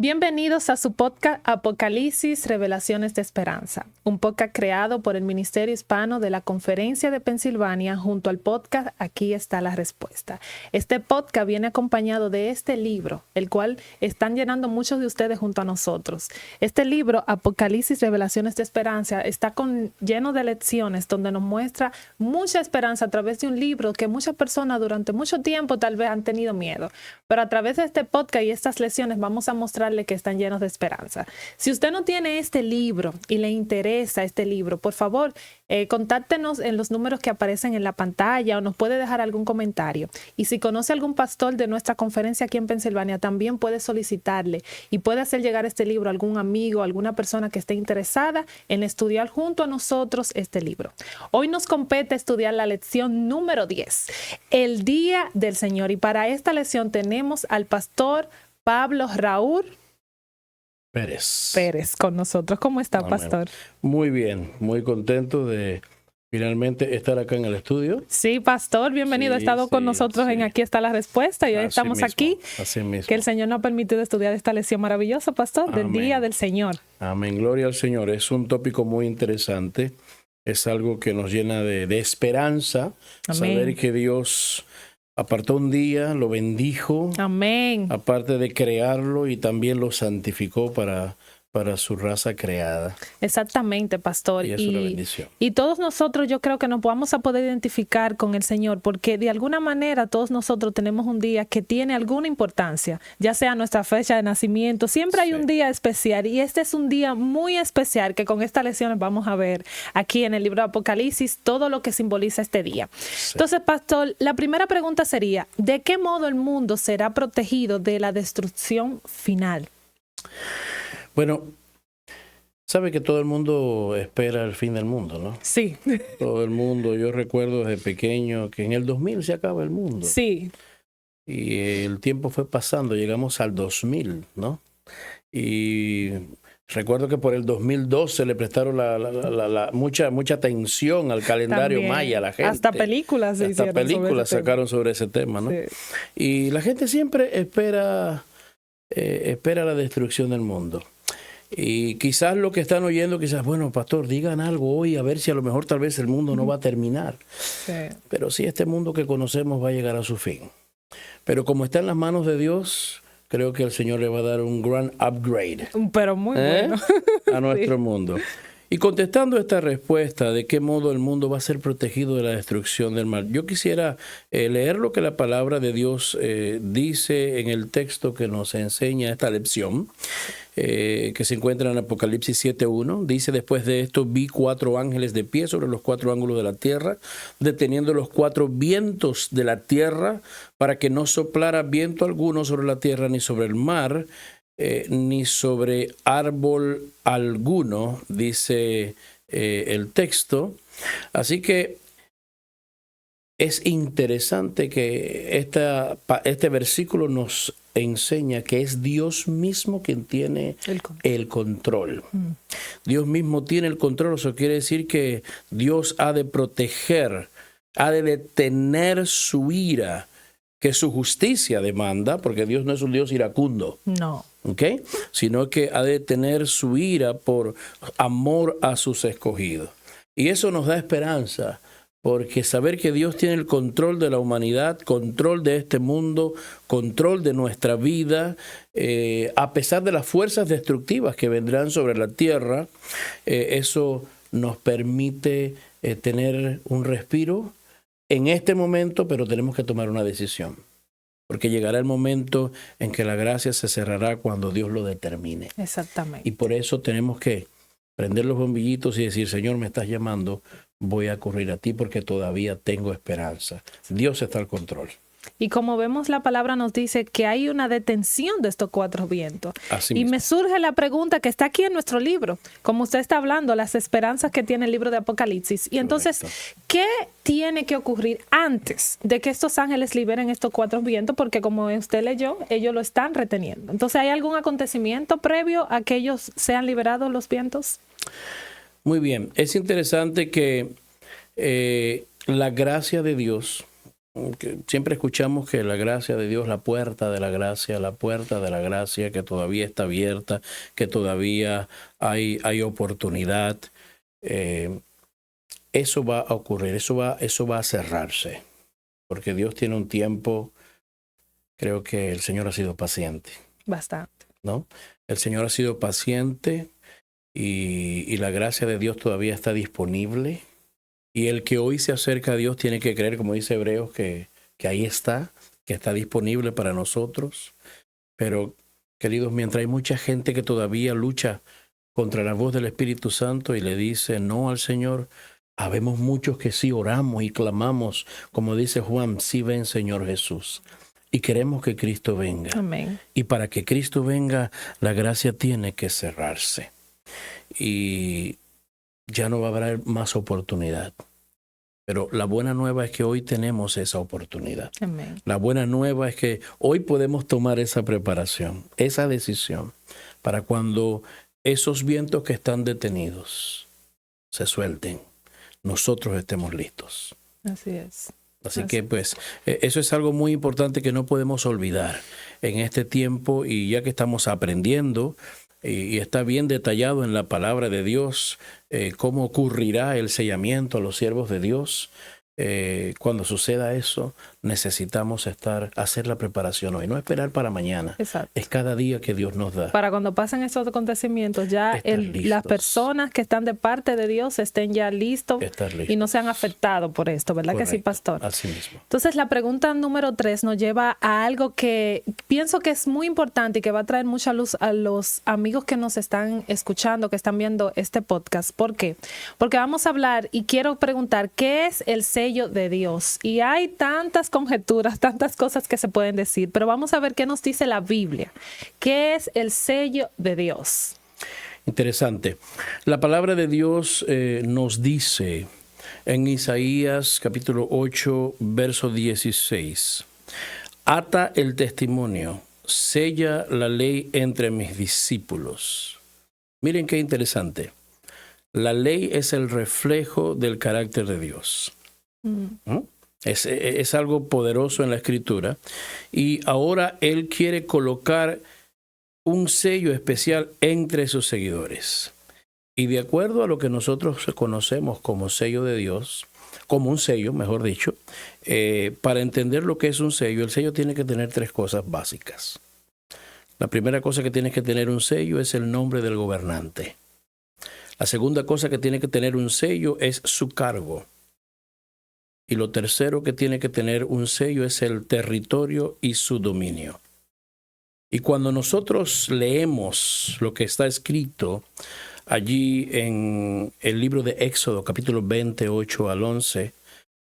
Bienvenidos a su podcast Apocalipsis, Revelaciones de Esperanza, un podcast creado por el Ministerio Hispano de la Conferencia de Pensilvania junto al podcast Aquí está la respuesta. Este podcast viene acompañado de este libro, el cual están llenando muchos de ustedes junto a nosotros. Este libro, Apocalipsis, Revelaciones de Esperanza, está lleno de lecciones donde nos muestra mucha esperanza a través de un libro que muchas personas durante mucho tiempo tal vez han tenido miedo. Pero a través de este podcast y estas lecciones vamos a mostrarle que están llenos de esperanza. Si usted no tiene este libro y le interesa este libro, por favor, contáctenos en los números que aparecen en la pantalla o nos puede dejar algún comentario. Y si conoce algún pastor de nuestra conferencia aquí en Pensilvania, también puede solicitarle y puede hacer llegar este libro a algún amigo, a alguna persona que esté interesada en estudiar junto a nosotros este libro. Hoy nos compete estudiar la lección número 10, el Día del Señor. Y para esta lección tenemos al pastor Pablo Raúl Pérez con nosotros. ¿Cómo está, Amén. pastor? Muy bien, muy contento de finalmente estar acá en el estudio. Sí, pastor, bienvenido. Ha estado con nosotros en Aquí está la respuesta y hoy estamos aquí. Así mismo. Que el Señor nos ha permitido estudiar esta lección maravillosa, pastor, del Día del Señor. Amén, gloria al Señor. Es un tópico muy interesante. Es algo que nos llena de esperanza. Amén. Saber que Dios apartó un día, lo bendijo. Amén. Aparte de crearlo, y también lo santificó para su raza creada. Exactamente, pastor. Y es una bendición. Y todos nosotros, yo creo que nos vamos a poder identificar con el Señor, porque de alguna manera todos nosotros tenemos un día que tiene alguna importancia, ya sea nuestra fecha de nacimiento. Siempre hay un día especial, y este es un día muy especial que con estas lecciones vamos a ver aquí en el libro de Apocalipsis todo lo que simboliza este día. Sí. Entonces, pastor, la primera pregunta sería, ¿de qué modo el mundo será protegido de la destrucción final? Bueno, sabe que todo el mundo espera el fin del mundo, ¿no? Sí. Todo el mundo. Yo recuerdo desde pequeño que en el 2000 se acaba el mundo. Sí. Y el tiempo fue pasando, llegamos al 2000, ¿no? Y recuerdo que por el 2002 se le prestaron mucha atención al calendario También. Maya a la gente. Hasta películas se hicieron. Hasta películas sacaron sobre ese tema, ¿no? Sí. Y la gente siempre espera la destrucción del mundo. Y quizás lo que están oyendo, quizás, bueno, pastor, digan algo hoy, a ver si a lo mejor tal vez el mundo no va a terminar. Sí. Pero sí, este mundo que conocemos va a llegar a su fin. Pero como está en las manos de Dios, creo que el Señor le va a dar un gran upgrade. Pero muy bueno. A nuestro mundo. Y contestando esta respuesta, ¿de qué modo el mundo va a ser protegido de la destrucción del mal? Yo quisiera leer lo que la palabra de Dios dice en el texto que nos enseña esta lección, que se encuentra en Apocalipsis 7:1. Dice: después de esto vi 4 ángeles de pie sobre los 4 ángulos de la tierra, deteniendo los 4 vientos de la tierra, para que no soplara viento alguno sobre la tierra, ni sobre el mar, ni sobre árbol alguno, dice el texto. Así que es interesante que este versículo nos enseña que es Dios mismo quien tiene el control. Dios mismo tiene el control. Eso quiere decir que Dios ha de proteger, ha de detener su ira, que su justicia demanda, porque Dios no es un Dios iracundo. No. ¿Okay? Sino que ha de tener su ira por amor a sus escogidos. Y eso nos da esperanza, porque saber que Dios tiene el control de la humanidad, control de este mundo, control de nuestra vida, a pesar de las fuerzas destructivas que vendrán sobre la tierra, eso nos permite tener un respiro en este momento, pero tenemos que tomar una decisión. Porque llegará el momento en que la gracia se cerrará cuando Dios lo determine. Exactamente. Y por eso tenemos que prender los bombillitos y decir: Señor, me estás llamando, voy a correr a ti porque todavía tengo esperanza. Dios está al control. Y como vemos, la palabra nos dice que hay una detención de estos 4 vientos. Así y mismo. me surge la pregunta que está aquí en nuestro libro, como usted está hablando, las esperanzas que tiene el libro de Apocalipsis. Y entonces, ¿qué tiene que ocurrir antes de que estos ángeles liberen estos 4 vientos? Porque como usted leyó, ellos lo están reteniendo. Entonces, ¿hay algún acontecimiento previo a que ellos sean liberados los vientos? Muy bien. Es interesante que la gracia de Dios que siempre escuchamos que la gracia de Dios, la puerta de la gracia, que todavía está abierta, que todavía hay oportunidad. Eso va a ocurrir, eso va a cerrarse, porque Dios tiene un tiempo. Creo que el Señor ha sido paciente. Bastante. ¿No? El Señor ha sido paciente y la gracia de Dios todavía está disponible. Y el que hoy se acerca a Dios tiene que creer, como dice Hebreos, que ahí está, que está disponible para nosotros. Pero, queridos, mientras hay mucha gente que todavía lucha contra la voz del Espíritu Santo y le dice no al Señor, habemos muchos que sí oramos y clamamos, como dice Juan, sí ven, Señor Jesús. Y queremos que Cristo venga. Amén. Y para que Cristo venga, la gracia tiene que cerrarse. Y ya no va a haber más oportunidad. Pero la buena nueva es que hoy tenemos esa oportunidad. Amén. La buena nueva es que hoy podemos tomar esa preparación, esa decisión, para cuando esos vientos que están detenidos se suelten, nosotros estemos listos. Así es. Así que pues eso es algo muy importante que no podemos olvidar en este tiempo, y ya que estamos aprendiendo y está bien detallado en la palabra de Dios cómo ocurrirá el sellamiento a los siervos de Dios. Cuando suceda eso, necesitamos hacer la preparación hoy, no esperar para mañana. Exacto. Es cada día que Dios nos da. Para cuando pasen estos acontecimientos, ya las personas que están de parte de Dios estén ya listos y no sean afectados por esto, ¿verdad? Correcto. Que sí, pastor. Así mismo. Entonces, la pregunta número 3 nos lleva a algo que pienso que es muy importante y que va a traer mucha luz a los amigos que nos están escuchando, que están viendo este podcast. ¿Por qué? Porque vamos a hablar y quiero preguntar, ¿qué es el sello de Dios? Y hay tantas conjeturas, tantas cosas que se pueden decir, pero vamos a ver qué nos dice la Biblia. ¿Qué es el sello de Dios? Interesante. La palabra de Dios nos dice en Isaías capítulo 8, verso 16, ata el testimonio, sella la ley entre mis discípulos. Miren qué interesante. La ley es el reflejo del carácter de Dios. ¿Mm? Es algo poderoso en la Escritura, y ahora Él quiere colocar un sello especial entre sus seguidores. Y de acuerdo a lo que nosotros conocemos como sello de Dios, como un sello, mejor dicho, para entender lo que es un sello, el sello tiene que tener 3 cosas básicas. La primera cosa que tiene que tener un sello es el nombre del gobernante. La segunda cosa que tiene que tener un sello es su cargo. Y lo tercero que tiene que tener un sello es el territorio y su dominio. Y cuando nosotros leemos lo que está escrito allí en el libro de Éxodo, capítulo 28 al 11,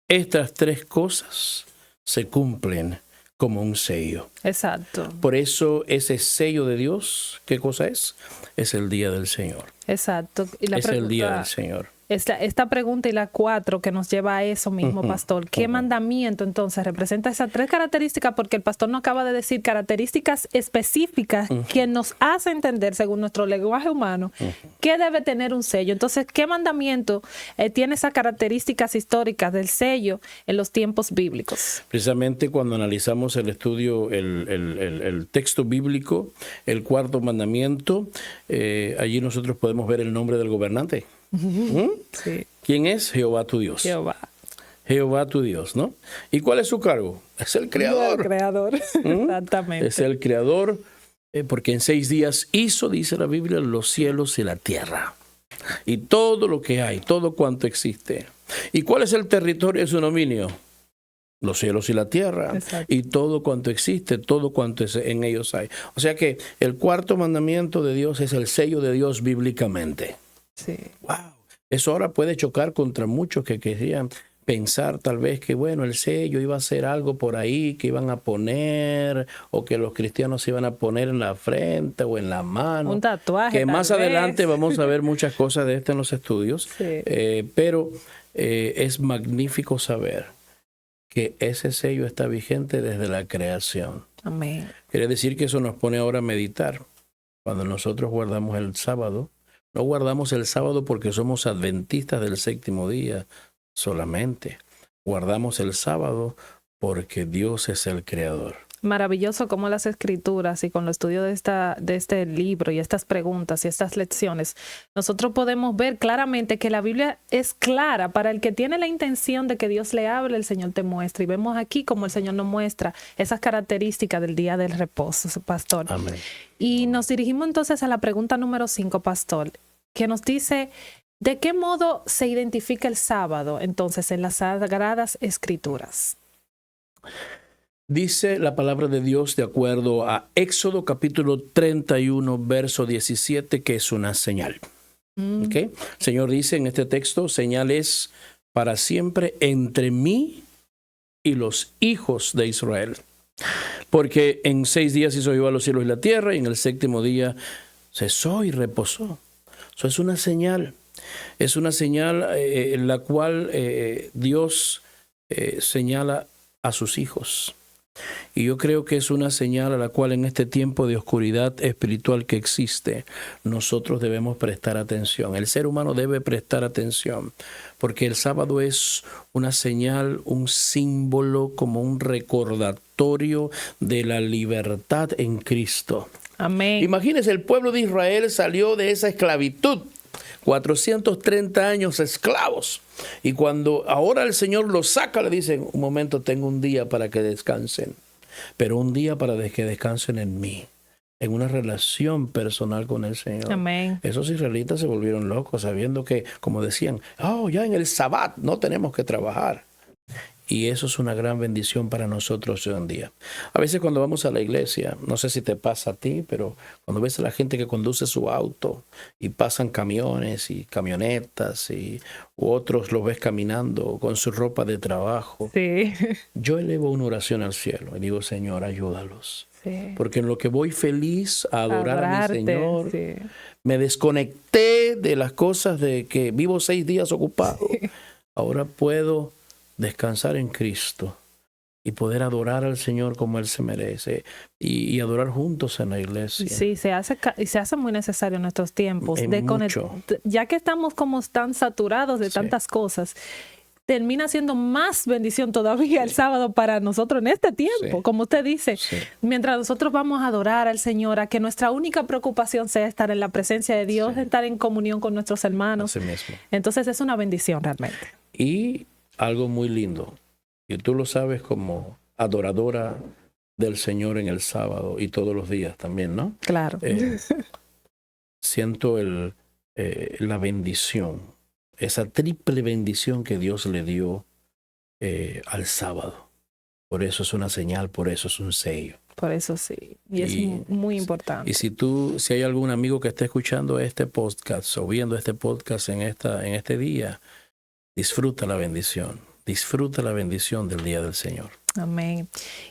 estas 3 cosas se cumplen como un sello. Exacto. Por eso ese sello de Dios, ¿qué cosa es? Es el día del Señor. Exacto. Y es el día del Señor. Esta pregunta y la 4 que nos lleva a eso mismo, pastor. ¿Qué mandamiento entonces representa esas 3 características? Porque el pastor nos acaba de decir características específicas que nos hace entender, según nuestro lenguaje humano, qué debe tener un sello. Entonces, ¿qué mandamiento tiene esas características históricas del sello en los tiempos bíblicos? Precisamente cuando analizamos el estudio, el texto bíblico, el 4º mandamiento, allí nosotros podemos ver el nombre del gobernante. Sí. ¿Quién es? Jehová tu Dios. Jehová tu Dios, ¿no? ¿Y cuál es su cargo? Es el creador. El creador, exactamente. Es el creador, porque en 6 días hizo, dice la Biblia, los cielos y la tierra. Y todo lo que hay, todo cuanto existe. ¿Y cuál es el territorio de su dominio? Los cielos y la tierra. Exacto. Y todo cuanto existe, todo cuanto en ellos hay. O sea que el 4º mandamiento de Dios es el sello de Dios bíblicamente. Sí. Wow. Eso ahora puede chocar contra muchos que querían pensar tal vez que, bueno, el sello iba a ser algo por ahí que iban a poner, o que los cristianos se iban a poner en la frente o en la mano. Un tatuaje. Que más adelante vamos a ver muchas cosas de esto en los estudios. Sí. Pero es magnífico saber que ese sello está vigente desde la creación. Amén. Quiere decir que eso nos pone ahora a meditar. Cuando nosotros guardamos el sábado, no guardamos el sábado porque somos adventistas del 7º día solamente. Guardamos el sábado porque Dios es el creador. Maravilloso cómo las escrituras y con el estudio de este libro y estas preguntas y estas lecciones, nosotros podemos ver claramente que la Biblia es clara para el que tiene la intención de que Dios le hable, el Señor te muestra. Y vemos aquí cómo el Señor nos muestra esas características del día del reposo, pastor. Amén. Y nos dirigimos entonces a la pregunta número 5, pastor, que nos dice, ¿de qué modo se identifica el sábado entonces en las Sagradas Escrituras? Dice la palabra de Dios de acuerdo a Éxodo capítulo 31, verso 17, que es una señal. ¿Okay? El Señor dice en este texto, señal es para siempre entre mí y los hijos de Israel. Porque en 6 días hizo Jehová los cielos y la tierra, y en el 7º día cesó y reposó. Eso es una señal. Es una señal en la cual Dios señala a sus hijos. Y yo creo que es una señal a la cual en este tiempo de oscuridad espiritual que existe, nosotros debemos prestar atención. El ser humano debe prestar atención, porque el sábado es una señal, un símbolo, como un recordatorio de la libertad en Cristo. Amén. Imagínense, el pueblo de Israel salió de esa esclavitud. 430 años esclavos. Y cuando ahora el Señor los saca, le dicen, un momento, tengo un día para que descansen. Pero un día para que descansen en mí. En una relación personal con el Señor. Amén. Esos israelitas se volvieron locos sabiendo que, como decían, ya en el Sabbat no tenemos que trabajar. Y eso es una gran bendición para nosotros hoy en día. A veces cuando vamos a la iglesia, no sé si te pasa a ti, pero cuando ves a la gente que conduce su auto y pasan camiones y camionetas u otros los ves caminando con su ropa de trabajo, sí. Yo elevo una oración al cielo y digo, Señor, ayúdalos. Sí. Porque en lo que voy feliz a adorar a mi Señor, sí. Me desconecté de las cosas de que vivo 6 días ocupado. Sí. Ahora puedo descansar en Cristo y poder adorar al Señor como Él se merece y adorar juntos en la iglesia. Sí, se hace muy necesario en nuestros tiempos. Ya que estamos como tan saturados de tantas cosas, termina siendo más bendición todavía el sábado para nosotros en este tiempo. Como usted dice, mientras nosotros vamos a adorar al Señor, a que nuestra única preocupación sea estar en la presencia de Dios, estar en comunión con nuestros hermanos. Así mismo. Entonces es una bendición realmente. Y algo muy lindo, y tú lo sabes como adoradora del Señor en el sábado y todos los días también, ¿no? Claro. Siento la bendición, esa triple bendición que Dios le dio al sábado. Por eso es una señal, por eso es un sello. Por eso sí, y es muy importante. Y si hay algún amigo que esté escuchando este podcast o viendo este podcast en este día, disfruta la bendición del día del Señor. Amén.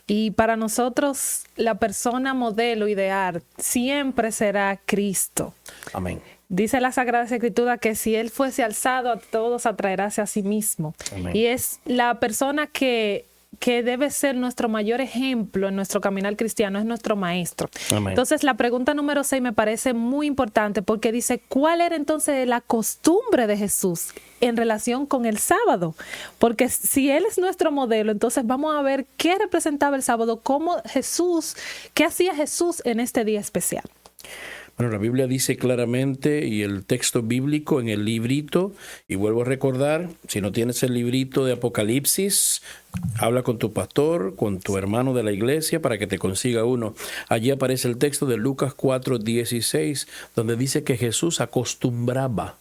Y para nosotros, la persona modelo ideal siempre será Cristo. Amén. Dice la Sagrada Escritura que si Él fuese alzado, a todos atraerá hacia sí mismo. Amén. Y es la persona que debe ser nuestro mayor ejemplo en nuestro caminar cristiano, es nuestro maestro. Amén. Entonces, la pregunta número 6 me parece muy importante porque dice, ¿cuál era entonces la costumbre de Jesús en relación con el sábado? Porque si Él es nuestro modelo, entonces vamos a ver qué representaba el sábado, qué hacía Jesús en este día especial. Bueno, la Biblia dice claramente, y el texto bíblico en el librito, y vuelvo a recordar, si no tienes el librito de Apocalipsis, habla con tu pastor, con tu hermano de la iglesia, para que te consiga uno. Allí aparece el texto de Lucas 4:16, donde dice que Jesús acostumbraba.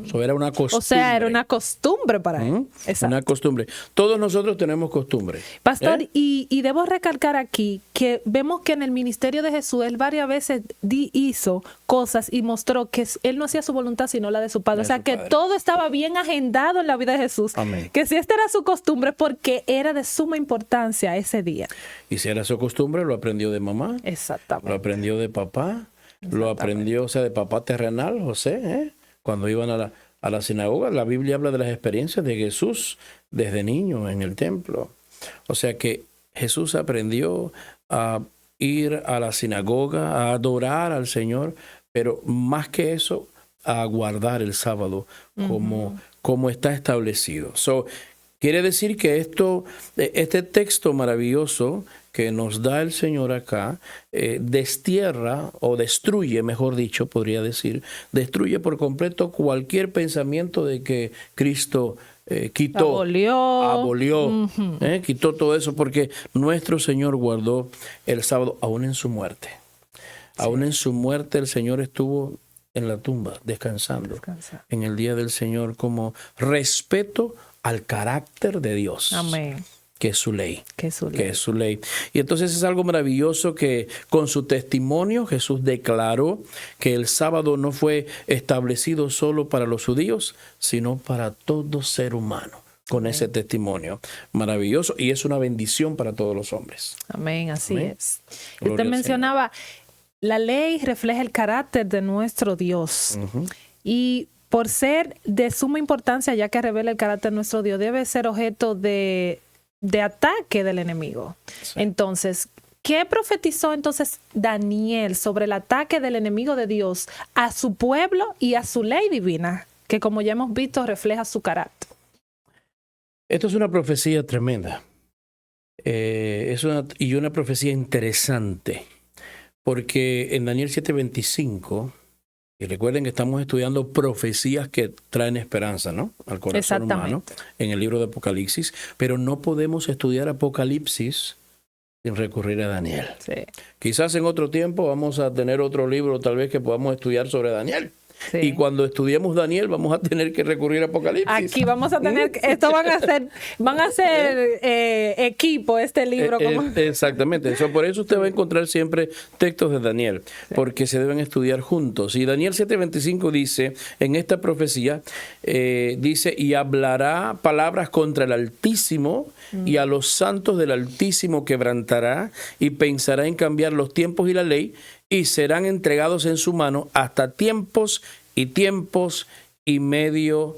Eso era una costumbre. O sea, era una costumbre para él. Una costumbre. Todos nosotros tenemos costumbre. Pastor, y debo recalcar aquí que vemos que en el ministerio de Jesús, Él varias veces hizo cosas y mostró que Él no hacía su voluntad, sino la de su Padre. O sea, que todo estaba bien agendado en la vida de Jesús. Amén. Que si esta era su costumbre, porque era de suma importancia ese día. Y si era su costumbre, lo aprendió de mamá. Exactamente. Lo aprendió de papá. Lo aprendió, de papá terrenal, José, Cuando iban a la sinagoga, la Biblia habla de las experiencias de Jesús desde niño en el templo. O sea que Jesús aprendió a ir a la sinagoga, a adorar al Señor, pero más que eso, a guardar el sábado como está establecido. Quiere decir que este texto maravilloso que nos da el Señor acá, destierra o destruye, mejor dicho, podría decir, destruye por completo cualquier pensamiento de que Cristo abolió, quitó todo eso, porque nuestro Señor guardó el sábado aún en su muerte. Sí. Aún en su muerte el Señor estuvo en la tumba, descansando en el día del Señor como respeto al carácter de Dios. Amén. Que es su ley. Que es su ley. Y entonces es algo maravilloso que con su testimonio Jesús declaró que el sábado no fue establecido solo para los judíos, sino para todo ser humano. Con ese testimonio maravilloso, y es una bendición para todos los hombres. Amén, así es. Usted mencionaba, la ley refleja el carácter de nuestro Dios. Y por ser de suma importancia, ya que revela el carácter de nuestro Dios, debe ser objeto de ataque del enemigo. Sí. Entonces, ¿qué profetizó entonces Daniel sobre el ataque del enemigo de Dios a su pueblo y a su ley divina, que como ya hemos visto refleja su carácter? Esto es una profecía tremenda. Es una profecía interesante, porque en Daniel 7:25, y recuerden que estamos estudiando profecías que traen esperanza, ¿no?, al corazón humano, en el libro de Apocalipsis, pero no podemos estudiar Apocalipsis sin recurrir a Daniel. Sí. Quizás en otro tiempo vamos a tener otro libro tal vez que podamos estudiar sobre Daniel. Sí. Y cuando estudiemos Daniel vamos a tener que recurrir a Apocalipsis. Aquí vamos a tener, esto van a ser equipo este libro. Exactamente, por eso usted va a encontrar siempre textos de Daniel, porque se deben estudiar juntos. Y Daniel 7:25 dice, en esta profecía, dice, y hablará palabras contra el Altísimo, y a los santos del Altísimo quebrantará, y pensará en cambiar los tiempos y la ley, y serán entregados en su mano hasta tiempos y medio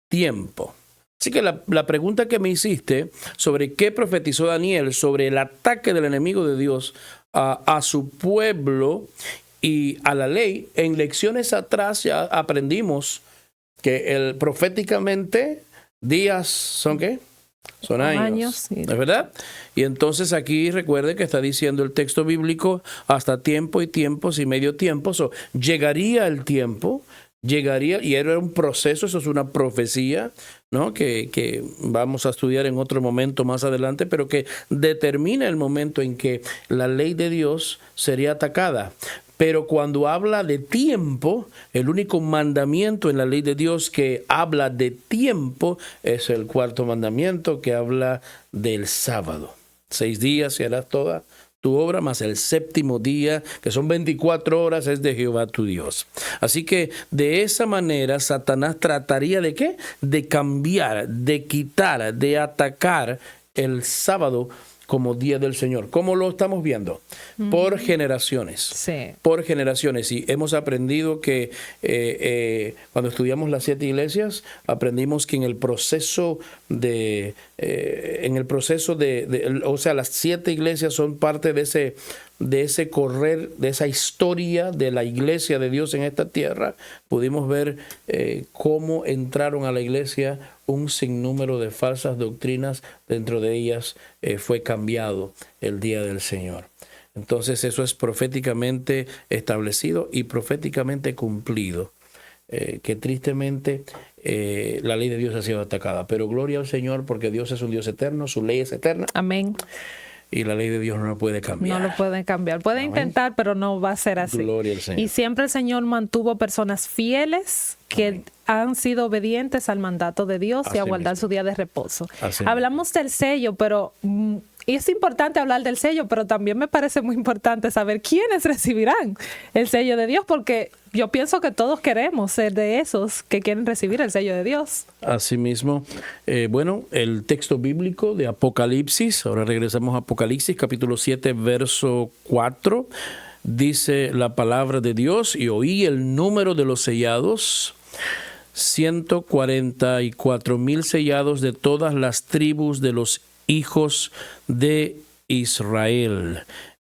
tiempo. Así que la pregunta que me hiciste sobre qué profetizó Daniel sobre el ataque del enemigo de Dios a su pueblo y a la ley, en lecciones atrás ya aprendimos que proféticamente días son ¿qué? Son años, sí. ¿Es verdad? Y entonces aquí recuerde que está diciendo el texto bíblico hasta tiempo y tiempos y medio tiempo. Llegaría el tiempo, y era un proceso, eso es una profecía, ¿no?, que vamos a estudiar en otro momento más adelante, pero que determina el momento en que la ley de Dios sería atacada. Pero cuando habla de tiempo, el único mandamiento en la ley de Dios que habla de tiempo es el cuarto mandamiento, que habla del sábado. 6 días y harás toda tu obra, más el séptimo día, que son 24 horas, es de Jehová tu Dios. Así que de esa manera Satanás trataría ¿de qué? De cambiar, de quitar, de atacar el sábado como día del Señor. ¿Cómo lo estamos viendo? Por generaciones. Sí. Por generaciones. Y hemos aprendido que cuando estudiamos las 7 iglesias, aprendimos que en el proceso o sea, las 7 iglesias son parte de ese correr, de esa historia de la iglesia de Dios en esta tierra. Pudimos ver cómo entraron a la iglesia un sinnúmero de falsas doctrinas. Dentro de ellas fue cambiado el día del Señor. Entonces eso es proféticamente establecido y proféticamente cumplido. Que tristemente la ley de Dios ha sido atacada. Pero gloria al Señor, porque Dios es un Dios eterno, su ley es eterna. Amén. Y la ley de Dios no lo puede cambiar. No lo pueden cambiar. Puede intentar, pero no va a ser así. Gloria al Señor. Y siempre el Señor mantuvo personas fieles que han sido obedientes al mandato de Dios y a guardar su día de reposo. Hablamos del sello, pero es importante hablar del sello, pero también me parece muy importante saber quiénes recibirán el sello de Dios, porque yo pienso que todos queremos ser de esos que quieren recibir el sello de Dios. Asimismo, bueno, el texto bíblico de Apocalipsis, ahora regresamos a Apocalipsis, capítulo 7, verso 4, dice la palabra de Dios, y oí el número de los sellados, 144,000 sellados de todas las tribus de los hijos de Israel.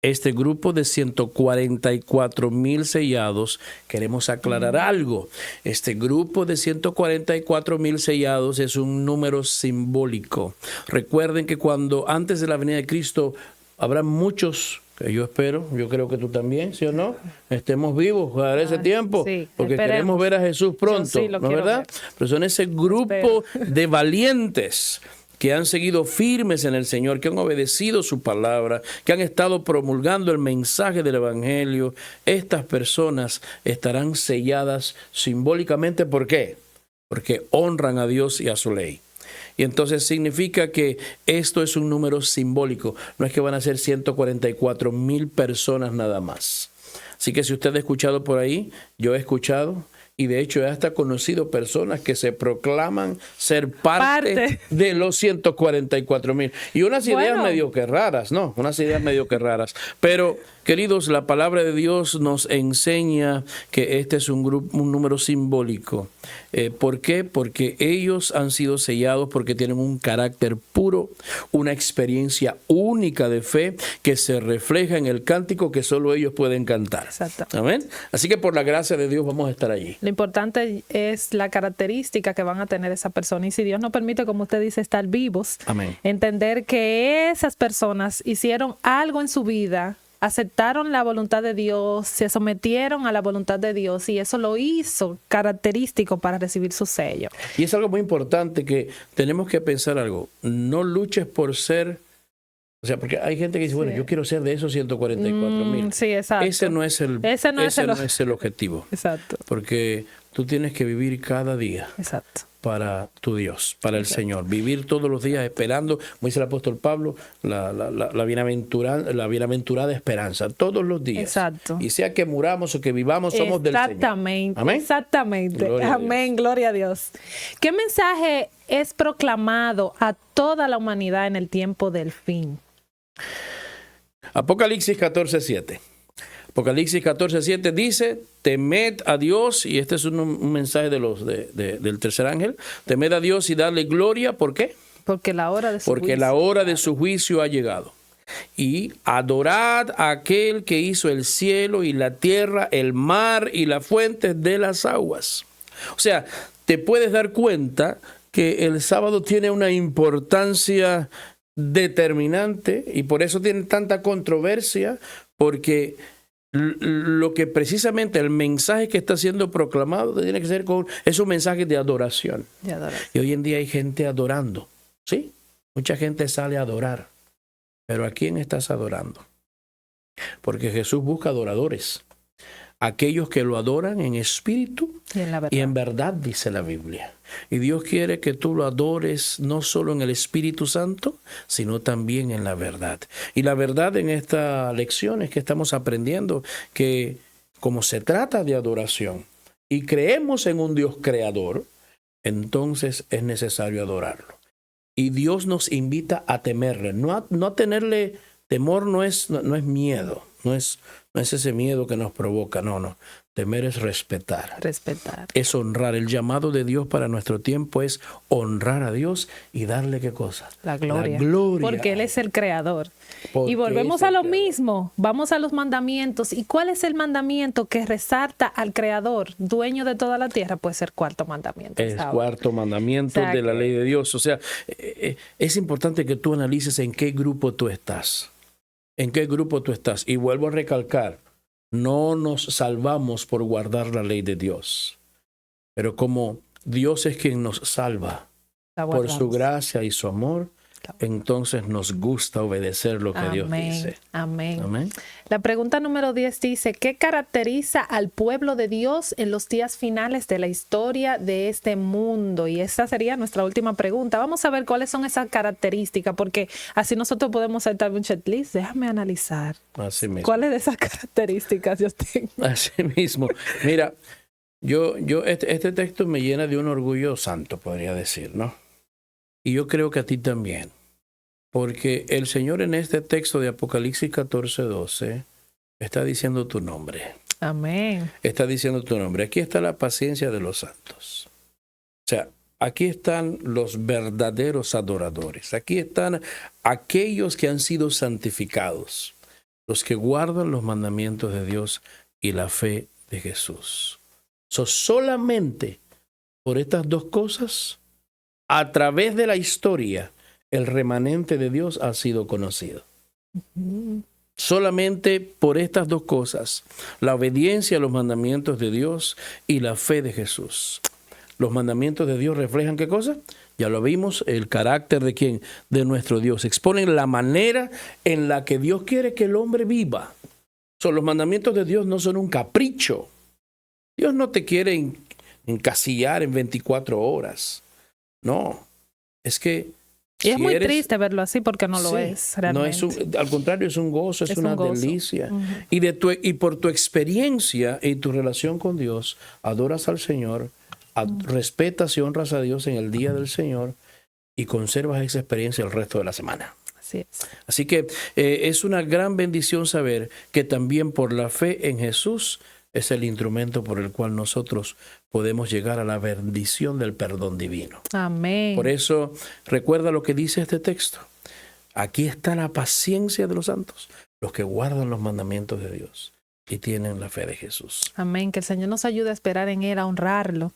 este grupo de 144,000 sellados, queremos aclarar algo. Este grupo de 144,000 sellados es un número simbólico. Recuerden que cuando antes de la venida de Cristo habrá muchos, que yo espero, yo creo que tú también, ¿sí o no? Estemos vivos para ese tiempo, sí, porque esperemos. queremos ver a Jesús pronto, Sí, ¿no es verdad? ver. Pero son ese grupo de valientes que han seguido firmes en el Señor, que han obedecido su palabra, que han estado promulgando el mensaje del Evangelio. Estas personas estarán selladas simbólicamente. ¿Por qué? Porque honran a Dios y a su ley. Y entonces significa que esto es un número simbólico. No es que van a ser 144,000 personas nada más. Así que si usted ha escuchado por ahí, yo he escuchado, y de hecho he hasta conocido personas que se proclaman ser parte de los 144,000. Y unas ideas medio que raras, ¿no? Unas ideas medio que raras. Pero, queridos, la palabra de Dios nos enseña que este es un número simbólico. ¿Por qué? Porque ellos han sido sellados porque tienen un carácter puro, una experiencia única de fe que se refleja en el cántico que solo ellos pueden cantar. Exacto. Amén. Así que por la gracia de Dios vamos a estar allí. Lo importante es la característica que van a tener esa persona. Y si Dios nos permite, como usted dice, estar vivos, amén, entender que esas personas hicieron algo en su vida, aceptaron la voluntad de Dios, se sometieron a la voluntad de Dios, y eso lo hizo característico para recibir su sello. Y es algo muy importante que tenemos que pensar algo. No luches por ser... O sea, porque hay gente que dice, bueno, yo quiero ser de esos 144,000. Sí, exacto. Ese no es el objetivo. Exacto. Porque tú tienes que vivir cada día. Exacto. Para tu Dios, para el Señor. Vivir todos los días esperando, como dice el apóstol Pablo, la bienaventurada esperanza, todos los días. Exacto. Y sea que muramos o que vivamos, somos del Señor. Exactamente. Amén. Exactamente. Gloria amén. Gloria a Dios. ¿Qué mensaje es proclamado a toda la humanidad en el tiempo del fin? Apocalipsis 14:7. Apocalipsis 14:7 dice, temed a Dios, y este es un mensaje del tercer ángel, temed a Dios y darle gloria. ¿Por qué? Porque la hora de su juicio ha llegado. Y adorad a aquel que hizo el cielo y la tierra, el mar y las fuentes de las aguas. O sea, te puedes dar cuenta que el sábado tiene una importancia determinante, y por eso tiene tanta controversia, porque lo que precisamente el mensaje que está siendo proclamado tiene que ser es un mensaje de adoración. Y hoy en día hay gente adorando, ¿sí? Mucha gente sale a adorar, pero ¿a quién estás adorando? Porque Jesús busca adoradores, aquellos que lo adoran en espíritu y en verdad, dice la Biblia. Y Dios quiere que tú lo adores no solo en el Espíritu Santo, sino también en la verdad. Y la verdad en esta lección es que estamos aprendiendo que como se trata de adoración y creemos en un Dios creador, entonces es necesario adorarlo. Y Dios nos invita a temerle, no a tenerle temor. No es miedo, no es ese miedo que nos provoca, no. Temer es respetar. Es honrar. El llamado de Dios para nuestro tiempo es honrar a Dios y darle ¿qué cosa? La gloria. Porque Él es el creador. Y volvemos a lo mismo. Vamos a los mandamientos. ¿Y cuál es el mandamiento que resalta al creador, dueño de toda la tierra? Pues el cuarto mandamiento. El cuarto mandamiento de la ley de Dios. O sea, es importante que tú analices en qué grupo tú estás. ¿En qué grupo tú estás? Y vuelvo a recalcar, no nos salvamos por guardar la ley de Dios, pero como Dios es quien nos salva por su gracia y su amor, entonces nos gusta obedecer lo que Dios dice. Amén. Amén. La pregunta número 10 dice, ¿qué caracteriza al pueblo de Dios en los días finales de la historia de este mundo? Y esa sería nuestra última pregunta. Vamos a ver cuáles son esas características, porque así nosotros podemos saltar un checklist. Déjame analizar. Así mismo. ¿Cuáles de esas características, Justin? Así mismo. Mira, este texto me llena de un orgullo santo, podría decir, ¿no? Y yo creo que a ti también. Porque el Señor en este texto de Apocalipsis 14:12 está diciendo tu nombre. Amén. Está diciendo tu nombre. Aquí está la paciencia de los santos. O sea, aquí están los verdaderos adoradores. Aquí están aquellos que han sido santificados. los que guardan los mandamientos de Dios y la fe de Jesús. Solamente por estas dos cosas, a través de la historia, el remanente de Dios ha sido conocido. Solamente por estas dos cosas, la obediencia a los mandamientos de Dios y la fe de Jesús. Los mandamientos de Dios reflejan ¿qué cosa? Ya lo vimos, el carácter de ¿quién? De nuestro Dios. Exponen la manera en la que Dios quiere que el hombre viva. Los mandamientos de Dios no son un capricho. Dios no te quiere encasillar en 24 horas. No, es que... Y es muy triste verlo así porque no lo es realmente. No, al contrario, es un gozo, es una delicia. Y por tu experiencia y tu relación con Dios, adoras al Señor, respetas y honras a Dios en el día del Señor y conservas esa experiencia el resto de la semana. Así es. Así que es una gran bendición saber que también por la fe en Jesús es el instrumento por el cual nosotros podemos llegar a la bendición del perdón divino. Amén. Por eso, recuerda lo que dice este texto. Aquí está la paciencia de los santos, los que guardan los mandamientos de Dios y tienen la fe de Jesús. Amén. Que el Señor nos ayude a esperar en Él, a honrarlo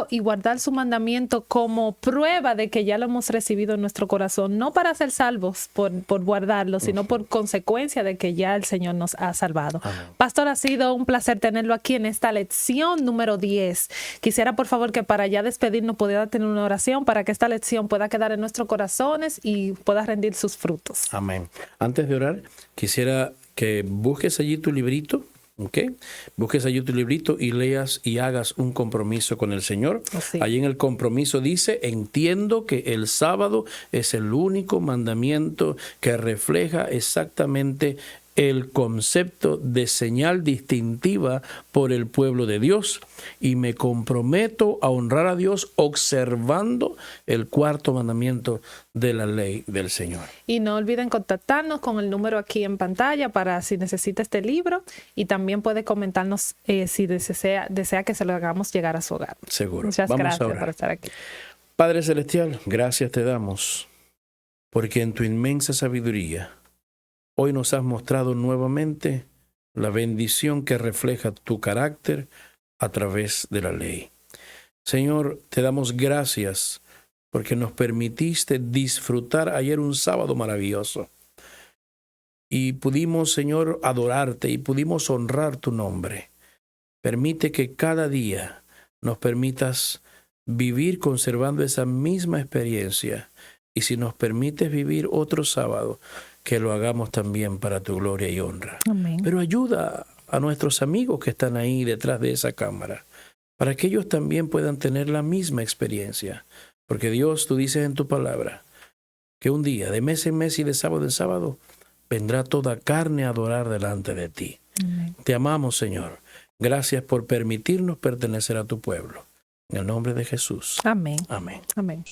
y guardar su mandamiento como prueba de que ya lo hemos recibido en nuestro corazón, no para ser salvos por guardarlo, sino por consecuencia de que ya el Señor nos ha salvado. Amén. Pastor, ha sido un placer tenerlo aquí en esta lección número 10. Quisiera, por favor, que para ya despedirnos pudiera tener una oración para que esta lección pueda quedar en nuestros corazones y pueda rendir sus frutos. Amén. Antes de orar, quisiera que busques allí tu librito. ¿Okay? Busques allí tu librito y leas y hagas un compromiso con el Señor. Sí. Allí en el compromiso dice: entiendo que el sábado es el único mandamiento que refleja exactamente el concepto de señal distintiva por el pueblo de Dios, y me comprometo a honrar a Dios observando el cuarto mandamiento de la ley del Señor. Y no olviden contactarnos con el número aquí en pantalla para si necesita este libro, y también puede comentarnos si desea que se lo hagamos llegar a su hogar. Seguro. Muchas gracias por estar aquí. Padre Celestial, gracias te damos porque en tu inmensa sabiduría hoy nos has mostrado nuevamente la bendición que refleja tu carácter a través de la ley. Señor, te damos gracias porque nos permitiste disfrutar ayer un sábado maravilloso. Y pudimos, Señor, adorarte y pudimos honrar tu nombre. Permite que cada día nos permitas vivir conservando esa misma experiencia. Y si nos permites vivir otro sábado, que lo hagamos también para tu gloria y honra. Amén. Pero ayuda a nuestros amigos que están ahí detrás de esa cámara, para que ellos también puedan tener la misma experiencia. Porque Dios, tú dices en tu palabra, que un día, de mes en mes y de sábado en sábado, vendrá toda carne a adorar delante de ti. Amén. Te amamos, Señor. Gracias por permitirnos pertenecer a tu pueblo. En el nombre de Jesús. Amén. Amén. Amén.